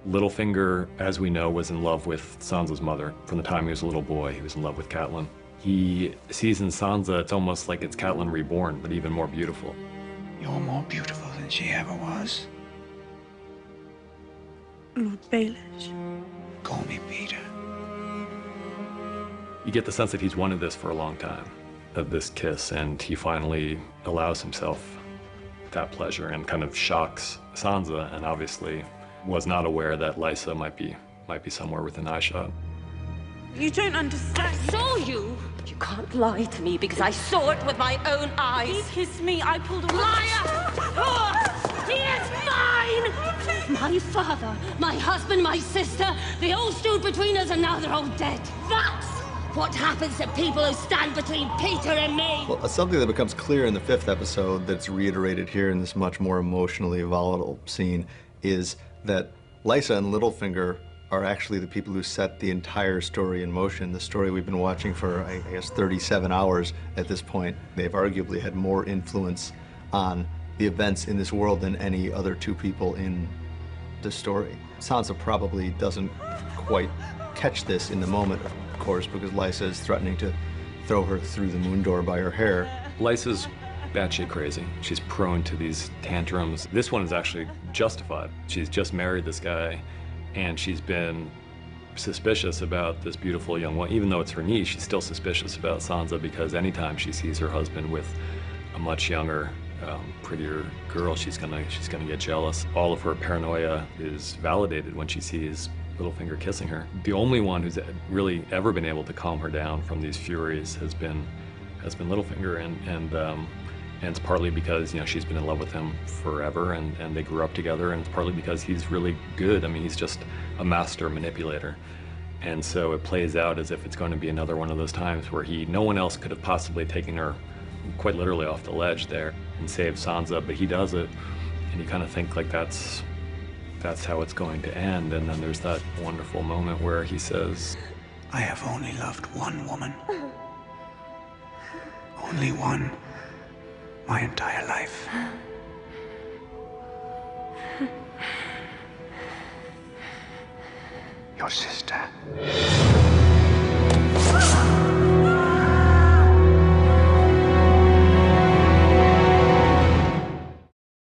Littlefinger, as we know, was in love with Sansa's mother. From the time he was a little boy, he was in love with Catelyn. He sees in Sansa, it's almost like it's Catelyn reborn, but even more beautiful. You're more beautiful than she ever was. Lord Baelish. Call me Peter. You get the sense that he's wanted this for a long time, of this kiss, and he finally allows himself that pleasure and kind of shocks Sansa, and obviously was not aware that Lysa might be somewhere within eyeshot. You don't understand. I saw you! You can't lie to me because I saw it with my own eyes. He kissed me. I pulled away. Liar! He is mine! My father, my husband, my sister, they all stood between us and now they're all dead. That's what happens to people who stand between Peter and me. Well, something that becomes clear in the 5th episode that's reiterated here in this much more emotionally volatile scene is that Lysa and Littlefinger are actually the people who set the entire story in motion. The story we've been watching for, I guess, 37 hours at this point. They've arguably had more influence on the events in this world than any other two people in the story. Sansa probably doesn't quite catch this in the moment, of course, because Lysa is threatening to throw her through the moon door by her hair. Lysa's batshit crazy. She's prone to these tantrums. This one is actually justified. She's just married this guy, and she's been suspicious about this beautiful young woman. Even though it's her niece, she's still suspicious about Sansa because anytime she sees her husband with a much younger, prettier girl, she's gonna get jealous. All of her paranoia is validated when she sees Littlefinger kissing her. The only one who's really ever been able to calm her down from these furies has been Littlefinger, and it's partly because, you know, she's been in love with him forever and they grew up together, and it's partly because he's really good. I mean, he's just a master manipulator. And so it plays out as if it's going to be another one of those times where no one else could have possibly taken her quite literally off the ledge there and saved Sansa, but he does it, and you kind of think like that's how it's going to end. And then there's that wonderful moment where he says, I have only loved one woman. Only one. My entire life. Your sister.